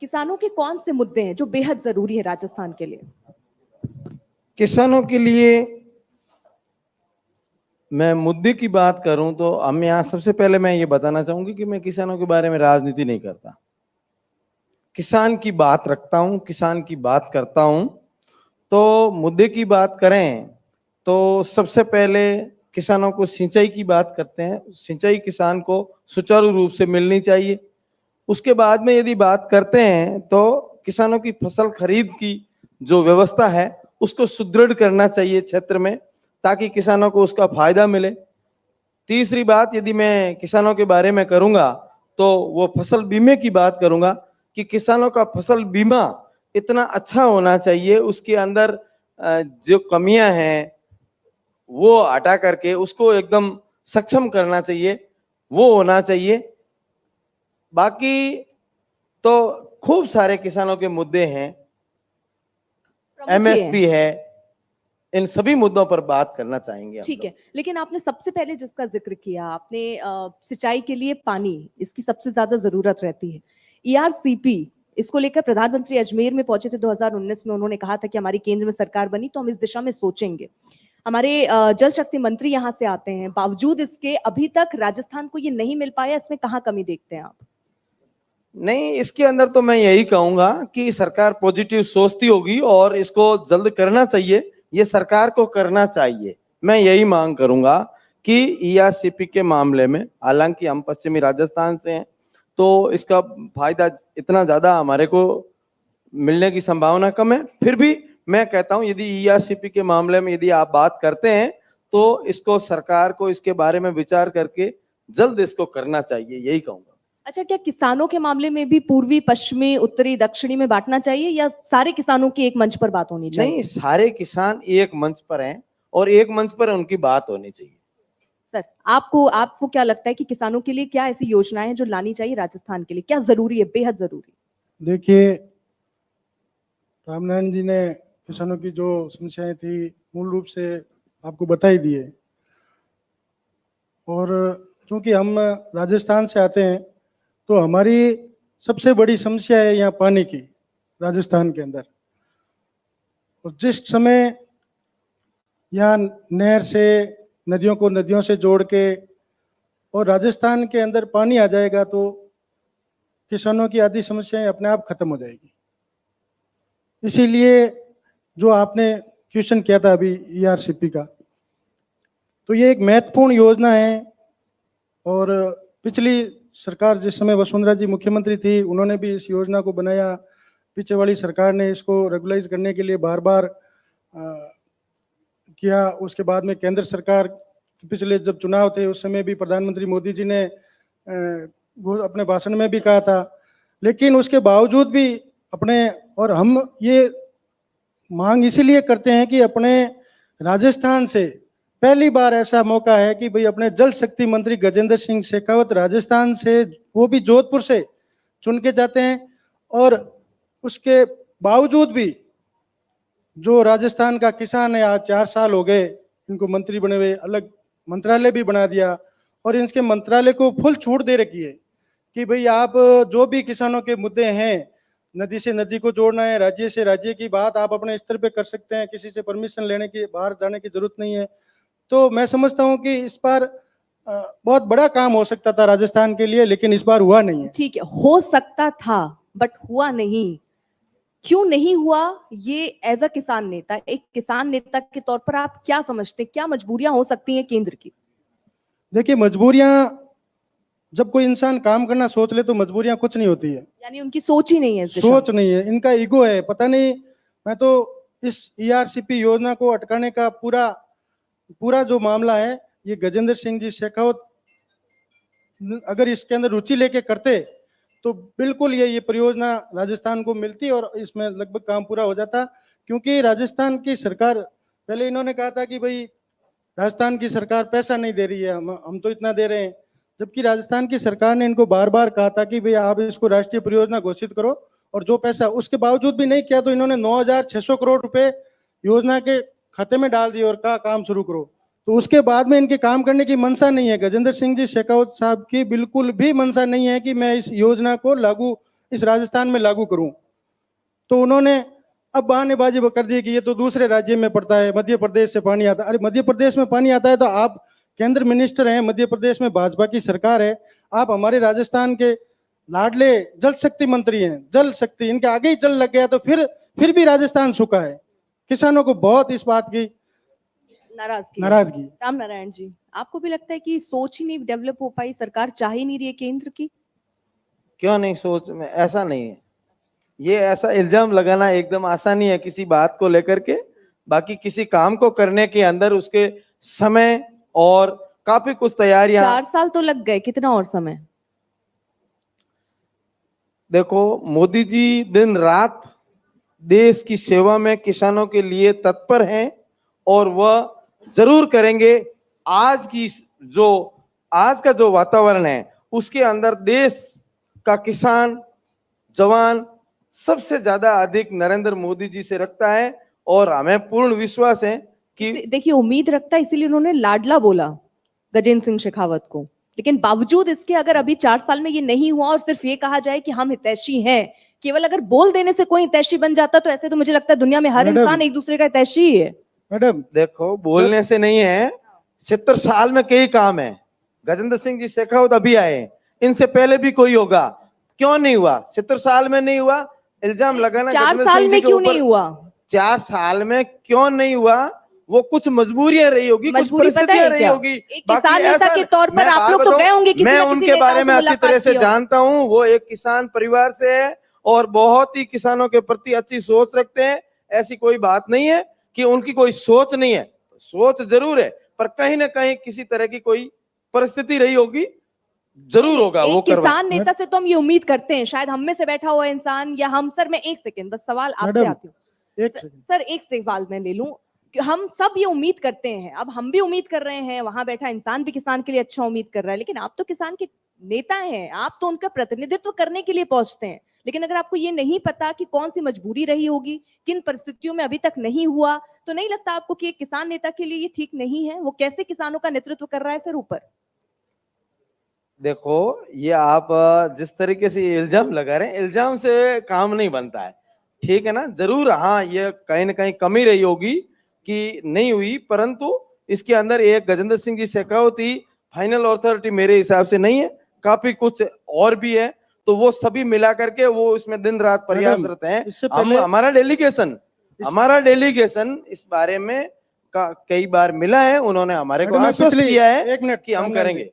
किसानों के कौन से मुद्दे हैं जो बेहद जरूरी है राजस्थान के लिए? किसानों के लिए मैं मुद्दे की बात करूं तो हम यहाँ सबसे पहले मैं ये बताना चाहूंगी कि मैं किसानों के बारे में राजनीति नहीं करता। किसान की बात रखता हूं, किसान की बात करता हूं। तो मुद्दे की बात करें तो सबसे पहले किसानों को सिंचाई की बात करते हैं। सिंचाई किसान को सुचारू रूप से मिलनी चाहिए। उसके बाद में यदि बात करते हैं तो किसानों की फसल खरीद की जो व्यवस्था है उसको सुदृढ़ करना चाहिए क्षेत्र में, ताकि किसानों को उसका फायदा मिले। तीसरी बात यदि मैं किसानों के बारे में करूंगा तो वो फसल बीमे की बात करूंगा कि किसानों का फसल बीमा इतना अच्छा होना चाहिए, उसके अंदर जो कमियां हैं वो हटा करके उसको एकदम सक्षम करना चाहिए, वो होना चाहिए। बाकी तो खूब सारे किसानों के मुद्दे हैं, एमएसपी है, इन सभी मुद्दों पर बात करना चाहेंगे। ठीक है, लेकिन आपने सबसे पहले जिसका जिक्र किया, आपने सिंचाई के लिए पानी, इसकी सबसे ज्यादा जरूरत रहती है। ईआरसीपी, इसको लेकर प्रधानमंत्री अजमेर में पहुंचे थे 2019 में। उन्होंने कहा था कि हमारी केंद्र में सरकार बनी तो हम इस दिशा में सोचेंगे। हमारे जल शक्ति मंत्री यहाँ से आते हैं, बावजूद इसके अभी तक राजस्थान को ये नहीं मिल पाया। इसमें कहाँ कमी देखते हैं आप? नहीं, इसके अंदर तो मैं यही कहूंगा कि सरकार पॉजिटिव सोचती होगी और इसको जल्द करना चाहिए। ये सरकार को करना चाहिए। मैं यही मांग करूंगा कि ईआरसीपी के मामले में, हालांकि हम पश्चिमी राजस्थान से हैं तो इसका फायदा इतना ज्यादा हमारे को मिलने की संभावना कम है, फिर भी मैं कहता हूं यदि ईआरसीपी के मामले में यदि आप बात करते हैं तो इसको सरकार को इसके बारे में विचार करके जल्द इसको करना चाहिए, यही कहूंगा। अच्छा, क्या किसानों के मामले में भी पूर्वी, पश्चिमी, उत्तरी, दक्षिणी में बांटना चाहिए या सारे किसानों की एक मंच पर बात होनी चाहिए? नहीं, सारे किसान एक मंच पर हैं और एक मंच पर उनकी बात होनी चाहिए। सर, आपको क्या लगता है कि किसानों के लिए क्या ऐसी योजनाएं हैं जो लानी चाहिए राजस्थान के लिए? क्या जरूरी है, बेहद जरूरी? देखिए, रामनारायण जी ने किसानों की जो समस्याएं थी मूल रूप से आपको बताई दी है। और क्योंकि हम राजस्थान से आते हैं तो हमारी सबसे बड़ी समस्या है यहाँ पानी की, राजस्थान के अंदर। और जिस समय यहाँ नहर से नदियों से जोड़ के और राजस्थान के अंदर पानी आ जाएगा तो किसानों की आधी समस्याएं अपने आप खत्म हो जाएगी। इसीलिए जो आपने क्वेश्चन किया था अभी ईआरसीपी का, तो ये एक महत्वपूर्ण योजना है। और पिछली सरकार, जिस समय वसुंधरा जी मुख्यमंत्री थी, उन्होंने भी इस योजना को बनाया। पीछे वाली सरकार ने इसको रेगुलाइज करने के लिए बार बार किया। उसके बाद में केंद्र सरकार, पिछले जब चुनाव थे उस समय भी प्रधानमंत्री मोदी जी ने अपने भाषण में भी कहा था। लेकिन उसके बावजूद भी और हम ये मांग इसीलिए करते हैं कि अपने राजस्थान से पहली बार ऐसा मौका है कि भाई अपने जल शक्ति मंत्री गजेंद्र सिंह शेखावत राजस्थान से, वो भी जोधपुर से चुन के जाते हैं। और उसके बावजूद भी जो राजस्थान का किसान है, आज 4 साल हो गए इनको मंत्री बने हुए, अलग मंत्रालय भी बना दिया और इनके मंत्रालय को फुल छूट दे रखी है कि भाई आप जो भी किसानों के मुद्दे हैं, नदी से नदी को जोड़ना है, राज्य से राज्य की बात आप अपने स्तर पे कर सकते हैं, किसी से परमिशन लेने की, बाहर जाने की जरूरत नहीं है। तो मैं समझता हूं कि इस बार बहुत बड़ा काम हो सकता था राजस्थान के लिए, लेकिन इस बार हुआ नहीं है। ठीक है, हो सकता था बट हुआ नहीं। क्यों नहीं हुआ, ये एज अ किसान नेता, एक किसान नेता के तौर पर आप क्या समझते हैं, क्या मजबूरियां हो सकती हैं केंद्र की? देखिए, मजबूरियां, जब कोई इंसान काम करना सोच ले तो मजबूरियां कुछ नहीं होती है। यानी उनकी सोच ही नहीं है, सोच नहीं है, इनका ईगो है। पता नहीं, मैं तो इस ईआरसीपी योजना को अटकाने का पूरा जो मामला है, ये गजेंद्र सिंह जी शेखावत अगर इसके अंदर रुचि लेके करते तो बिल्कुल ये परियोजना राजस्थान को मिलती और इसमें लगभग काम पूरा हो जाता। क्योंकि राजस्थान की सरकार, पहले इन्होंने कहा था कि भाई राजस्थान की सरकार पैसा नहीं दे रही है, हम तो इतना दे रहे हैं। जबकि राजस्थान की सरकार ने इनको बार बार कहा था कि भाई आप इसको राष्ट्रीय परियोजना घोषित करो, और जो पैसा, उसके बावजूद भी नहीं किया। तो इन्होंने 9,600 करोड़ रुपए योजना के खाते में डाल दिए और कहा काम शुरू करो। तो उसके बाद में इनके काम करने की मंशा नहीं है। गजेंद्र सिंह जी शेखावत साहब की बिल्कुल भी मंशा नहीं है कि मैं इस योजना को लागू इस राजस्थान में लागू करूं। तो उन्होंने अब बहानेबाजी कर दी कि ये तो दूसरे राज्य में पड़ता है, मध्य प्रदेश से पानी आता है। अरे मध्य प्रदेश में पानी आता है तो आप केंद्र मिनिस्टर हैं, मध्य प्रदेश में भाजपा की सरकार है, आप हमारे राजस्थान के लाडले जल शक्ति मंत्री हैं, जल शक्ति, इनके आगे ही जल लग गया तो फिर भी राजस्थान सूखा है। किसानों को बहुत इस बात की नाराजगी। राम नारायण जी, आपको भी लगता है कि सोच ही नहीं डेवलप हो पाई, सरकार चाह ही नहीं रही है केंद्र की? क्यों नहीं सोच में, ऐसा नहीं है। ये ऐसा इल्जाम लगाना एकदम आसानी है किसी बात को लेकर के, बाकी किसी काम को करने के अंदर उसके समय और काफी कुछ तैयारियां। 4 साल तो लग गए, कितना और समय? देखो, मोदी जी दिन रात देश की सेवा में किसानों के लिए तत्पर हैं और वह जरूर करेंगे। आज का जो वातावरण है उसके अंदर देश का किसान जवान सबसे ज्यादा अधिक नरेंद्र मोदी जी से रखता है और हमें पूर्ण विश्वास है कि देखिए, उम्मीद रखता है इसीलिए उन्होंने लाडला बोला गजेंद्र सिंह शेखावत को, लेकिन बावजूद इसके अगर अभी 4 साल में ये नहीं हुआ और सिर्फ ये कहा जाए कि हम हितैषी हैं, केवल अगर बोल देने से कोई हितैषी बन जाता तो ऐसे तो मुझे लगता है दुनिया में हर इंसान एक दूसरे का हितैषी ही है। मैडम देखो, बोलने से नहीं है, 70 साल में कई काम है। गजेंद्र सिंह जी शेखावत अभी आए, इनसे पहले भी कोई होगा, क्यों नहीं हुआ? 70 साल में नहीं हुआ, इल्जाम लगाना 4 साल में क्यों नहीं हुआ? 4 साल में क्यों नहीं हुआ? वो कुछ मजबूरियां रही होगी, कुछ परिस्थितियां रही होगी। एक किसान नेता के तौर पर आप लोग तो गए होंगे, मैं उनके बारे में अच्छी तरह से जानता हूं। वो एक किसान परिवार से है और बहुत ही किसानों के प्रति अच्छी सोच रखते हैं। ऐसी कोई बात नहीं है कि उनकी कोई सोच नहीं है, सोच जरूर है, पर कहीं ना कहीं किसी तरह की कोई परिस्थिति रही होगी, जरूर होगा वो करवा। किसान नेता से तो हम ये उम्मीद करते हैं, शायद हम में से बैठा हुआ इंसान या हम। सर मैं एक सेकंड बस सवाल आपसे आती हूँ। सर एक सवाल मैं ले लूं, हम सब ये उम्मीद करते हैं, अब हम भी उम्मीद कर रहे हैं, वहां बैठा इंसान भी किसान के लिए अच्छा उम्मीद कर रहा है, लेकिन आप तो किसान के नेता हैं, आप तो उनका प्रतिनिधित्व करने के लिए पहुंचते हैं। लेकिन अगर आपको ये नहीं पता कि कौन सी मजबूरी रही होगी, किन परिस्थितियों में अभी तक नहीं हुआ, तो नहीं लगता आपको कि एक किसान नेता के लिए ये ठीक नहीं है? वो कैसे किसानों का नेतृत्व कर रहा है फिर ऊपर? देखो, ये आप जिस तरीके से इल्जाम लगा रहे हैं, इल्जाम से काम नहीं बनता है, ठीक है ना? जरूर हाँ, ये कहीं ना कहीं कमी रही होगी कि नहीं हुई, परंतु इसके अंदर एक गजेंद्र सिंह जी शेखावत ही फाइनल अथॉरिटी मेरे हिसाब से नहीं है, काफी कुछ और भी है। तो वो सभी मिला करके वो इसमें दिन रात प्रयासरत हैं। हमारा डेलीगेशन इस बारे में कई बार मिला है, उन्होंने हमारे को आश्वस्त किया है कि हम करेंगे।